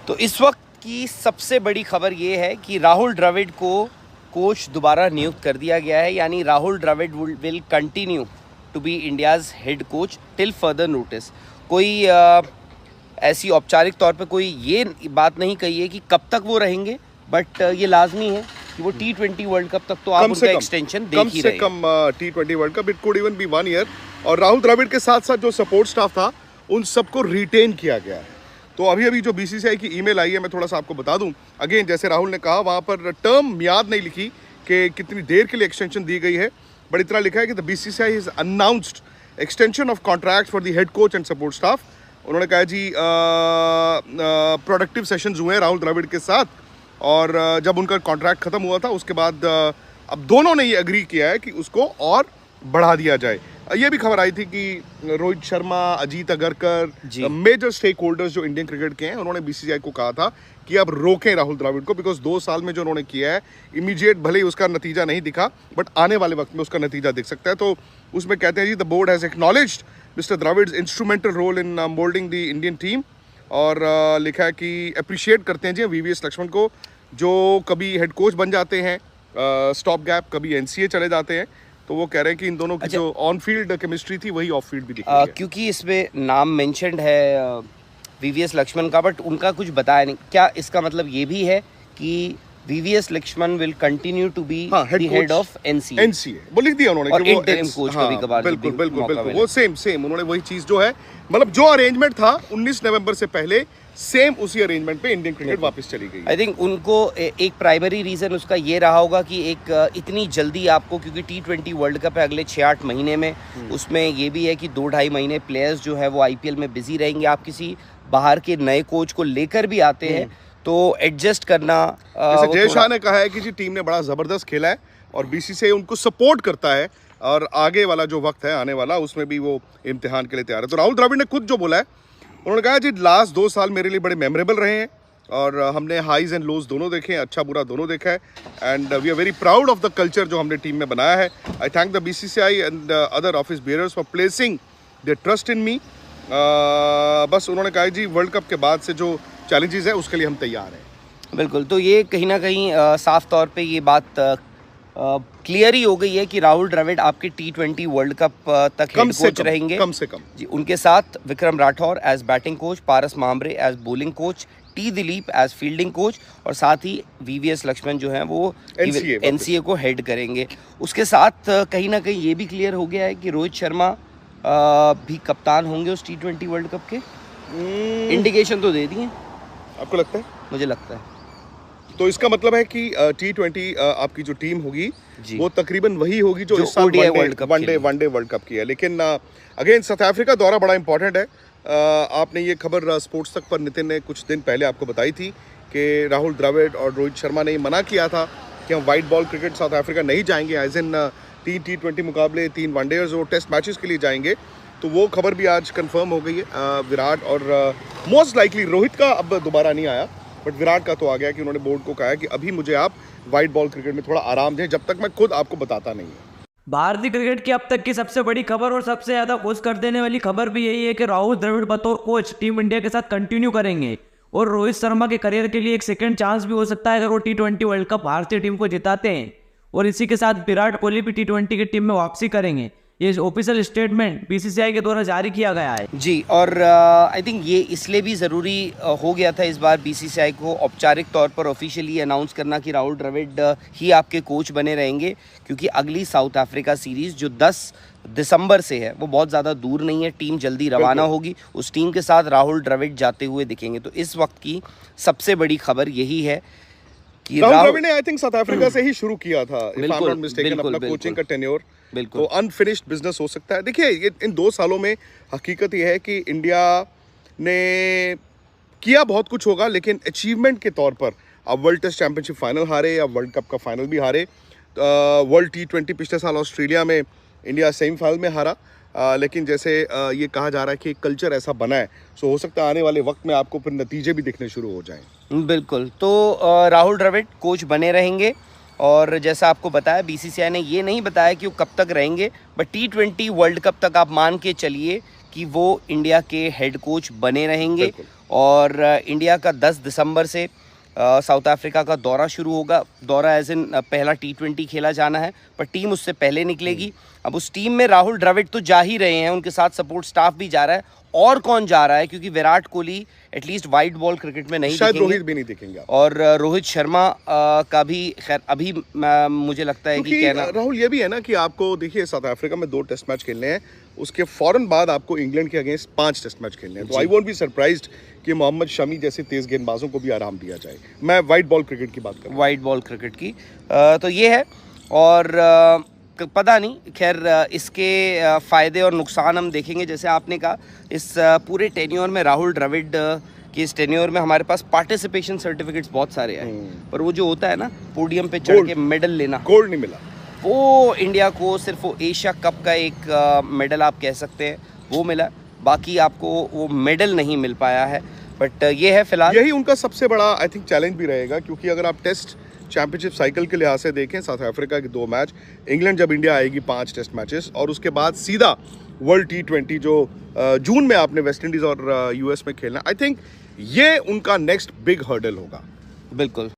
तो इस वक्त की सबसे बड़ी खबर ये है कि राहुल द्रविड़ को कोच दोबारा नियुक्त कर दिया गया है, यानी Rahul Dravid will continue to be India's head coach till further notice. कोई ऐसी औपचारिक तौर पे कोई ये बात नहीं कही है कि कब तक वो रहेंगे, बट ये लाजमी है कि वो T20 वर्ल्ड कप तक तो आप उनका एक्सटेंशन देख ही रहे हैं। कम से कम T20 world cup, it could even be 1 year. और राहुल द्रविड़ के साथ साथ जो सपोर्ट स्टाफ था उन सबको रिटेन किया गया है। तो अभी जो BCCI की ईमेल आई है, मैं थोड़ा सा आपको बता दूं। अगेन, जैसे राहुल ने कहा, वहाँ पर टर्म मियाद नहीं लिखी कि कितनी देर के लिए एक्सटेंशन दी गई है, बट इतना लिखा है कि the BCCI is announced extension of contract for the head coach and support staff. उन्होंने कहा जी प्रोडक्टिव सेशंस हुए हैं राहुल द्रविड़ के साथ, और जब उनका कॉन्ट्रैक्ट खत्म हुआ था उसके बाद अब दोनों ने ये एग्री किया है कि उसको और बढ़ा दिया जाए। ये भी खबर आई थी कि Rohit Sharma, Ajit Agarkar, major stakeholders जो इंडियन क्रिकेट के हैं, उन्होंने BCCI को कहा था कि अब रोकें राहुल द्रविड़ को, बिकॉज 2 साल में जो उन्होंने किया है इमीडिएट भले ही उसका नतीजा नहीं दिखा, बट आने वाले वक्त में उसका नतीजा दिख सकता है। तो उसमें कहते हैं जी, the board has acknowledged mister Dravid's instrumental role in moulding the Indian team, और लिखा है कि अप्रिशिएट करते हैं जी VVS लक्ष्मण को, जो कभी हेड कोच बन जाते हैं स्टॉप गैप, कभी NCA चले जाते हैं। तो वो कह रहे हैं कि इन दोनों की जो ऑन फील्ड केमिस्ट्री थी वही ऑफ फील्ड भी दिख रही है। क्योंकि इसमें नाम मेंशन्ड है VVS लक्ष्मण का, बट उनका कुछ बताया नहीं। क्या इसका मतलब ये भी है कि VVS Laxman will continue to be the head of NCA? वो लिख दिया उन्होंने, और इंटरिम कोच कभी कभार। बिल्कुल वो सेम उन्होंने वही चीज जो है, मतलब जो अरेंजमेंट था 19 नवंबर से पहले, सेम उसी अरेंजमेंट पे इंडियन क्रिकेट वापस चली गई। आई थिंक उनको एक प्राइमरी रीजन उसका ये रहा होगा कि एक इतनी जल्दी आपको, क्योंकि T20 वर्ल्ड कप है अगले 6-8 महीने में, उसमें ये भी है कि 2-2.5 महीने प्लेयर्स जो है वो IPL में बिजी रहेंगे। आप किसी बाहर के नए कोच को लेकर भी आते हैं तो एडजस्ट करना। जैसे जय शाह ने कहा है कि जी टीम ने बड़ा जबरदस्त खेला है और BCCI उनको सपोर्ट करता है, और आगे वाला जो वक्त है आने वाला उसमें भी वो इम्तिहान के लिए तैयार है। तो राहुल द्रविड़ ने खुद जो बोला है, उन्होंने कहा जी लास्ट 2 साल मेरे लिए बड़े मेमोरेबल रहे हैं, और हमने हाईज एंड लोज दोनों देखे हैं, अच्छा बुरा दोनों देखा है, and we are very proud of the culture जो हमने टीम में बनाया है। I thank the BCCI and other office bearers for placing their trust in me. बस उन्होंने कहा जी वर्ल्ड कप के बाद से जो चैलेंजेस है उसके लिए हम तैयार हैं। बिल्कुल, तो ये कहीं ना कहीं साफ तौर पे ये बात क्लियर ही हो गई है कि राहुल द्रविड़ आपके T20 वर्ल्ड कप तक हेड कोच रहेंगे, कम से कम जी। उनके साथ Vikram Rathour as batting coach, Paras Mhambrey as bowling coach, T Dilip as fielding coach, और साथ ही VVS लक्ष्मण जो हैं वो NCA को हेड करेंगे। उसके साथ कहीं ना कहीं ये भी क्लियर हो गया है कि रोहित शर्मा भी कप्तान होंगे उस T20 वर्ल्ड कप के। इंडिकेशन तो दे दिए। आपको लगता है? मुझे लगता है। तो इसका मतलब है कि T20 आपकी जो टीम होगी वो तकरीबन वही होगी जो इस साल वनडे वर्ल्ड कप की है। लेकिन अगेन साउथ अफ्रीका दौरा बड़ा इंपॉर्टेंट है। आपने ये खबर स्पोर्ट्स तक पर नितिन ने कुछ दिन पहले आपको बताई थी कि राहुल द्रविड़ और रोहित शर्मा ने मना किया था कि हम white ball cricket south Africa नहीं जाएंगे, एज इन 3 T20 मुकाबले, 3 वनडेज और टेस्ट मैचेस के लिए जाएंगे। तो वो खबर भी आज कंफर्म हो गई है। विराट और मोस्ट लाइकली रोहित का अब दोबारा नहीं आया, बट विराट का तो आ गया कि उन्होंने बोर्ड को कहा है कि अभी मुझे आप वाइट बॉल क्रिकेट में थोड़ा आराम दें, जब तक मैं खुद आपको बताता नहीं हूँ। भारतीय क्रिकेट की अब तक की सबसे बड़ी खबर और सबसे ज्यादा खुश कर देने वाली खबर भी यही है कि राहुल द्रविड़ बतौर कोच टीम इंडिया के साथ कंटिन्यू करेंगे, और रोहित शर्मा के करियर के लिए एक सेकंड चांस भी हो सकता है अगर वो T20 वर्ल्ड कप भारतीय टीम को जिताते हैं। और इसी के साथ विराट कोहली भी T20 की टीम में वापसी करेंगे। ये ऑफिशियल स्टेटमेंट BCCI के द्वारा जारी किया गया है जी। और आई थिंक ये इसलिए भी ज़रूरी हो गया था इस बार BCCI को औपचारिक तौर पर ऑफिशियली अनाउंस करना कि राहुल द्रविड़ ही आपके कोच बने रहेंगे, क्योंकि अगली साउथ अफ्रीका सीरीज़ जो 10 दिसंबर से है वो बहुत ज़्यादा दूर नहीं है। टीम जल्दी रवाना होगी, उस टीम के साथ राहुल द्रविड़ जाते हुए दिखेंगे। तो इस वक्त की सबसे बड़ी खबर यही है कि राहुल द्रविड़ ने आई थिंक साउथ अफ्रीका से ही शुरू किया था, if I am not mistaken, अपना कोचिंग का टेन्योर। तो अनफिनिश्ड बिजनेस हो सकता है। देखिए, ये इन 2 सालों में हकीकत ये है कि इंडिया ने किया बहुत कुछ होगा, लेकिन अचीवमेंट के तौर पर अब वर्ल्ड टेस्ट चैंपियनशिप फाइनल हारे, अब वर्ल्ड कप का फाइनल भी हारे। वर्ल्ड T20 पिछले साल ऑस्ट्रेलिया में इंडिया सेमीफाइनल में हारा। लेकिन जैसे ये कहा जा रहा है कि कल्चर ऐसा बना है, सो हो सकता है आने वाले वक्त में आपको फिर नतीजे भी दिखने शुरू हो जाएं। बिल्कुल। तो राहुल द्रविड़ कोच बने रहेंगे, और जैसा आपको बताया BCCI ने ये नहीं बताया कि वो कब तक रहेंगे, बट T20 वर्ल्ड कप तक आप मान के चलिए कि वो इंडिया के हेड कोच बने रहेंगे। और इंडिया का 10 दिसंबर से साउथ अफ्रीका का दौरा शुरू होगा। दौरा एज इन पहला T20 खेला जाना है, पर टीम उससे पहले निकलेगी। अब उस टीम में राहुल द्रविड़ तो जा ही रहे हैं, उनके साथ सपोर्ट स्टाफ भी जा रहा है। और कौन जा रहा है, क्योंकि Virat Kohli at least white ball cricket में नहीं शायद दिखेंगे, रोहित भी नहीं दिखेंगे और रोहित शर्मा का भी खैर अभी मुझे लगता है कि कहना। राहुल ये भी है ना कि आपको देखिए साउथ अफ्रीका में 2 टेस्ट मैच खेलने हैं, उसके फौरन बाद आपको इंग्लैंड के अगेंस्ट 5 टेस्ट मैच खेलने हैं। तो आई वोंट बी सरप्राइज्ड कि मोहम्मद शमी जैसे तेज गेंदबाजों को भी आराम दिया जाए। मैं वाइट बॉल क्रिकेट की बात कर रहा हूं। वाइट बॉल क्रिकेट की तो ये है। और पता नहीं, खैर इसके फ़ायदे और नुकसान हम देखेंगे। जैसे आपने कहा, इस पूरे टेन्योर में राहुल द्रविड़ कि इस टेन्योर में हमारे पास पार्टिसिपेशन सर्टिफिकेट्स बहुत सारे आए, पर वो जो होता है ना पोडियम पे चढ़ के मेडल लेना, गोल्ड नहीं मिला। वो इंडिया को सिर्फ वो एशिया कप का एक मेडल आप कह सकते हैं वो मिला, बाकी आपको वो मेडल नहीं मिल पाया है। बट ये है फिलहाल, यही उनका सबसे बड़ा आई थिंक चैलेंज भी रहेगा, क्योंकि अगर आप टेस्ट चैंपियनशिप साइकिल के लिहाज से देखें, साउथ अफ्रीका के 2 मैच, इंग्लैंड जब इंडिया आएगी 5 टेस्ट मैचेस, और उसके बाद सीधा वर्ल्ड T20 जो जून में आपने वेस्ट इंडीज और US में खेलना, आई थिंक ये उनका नेक्स्ट बिग हर्डल होगा। बिल्कुल।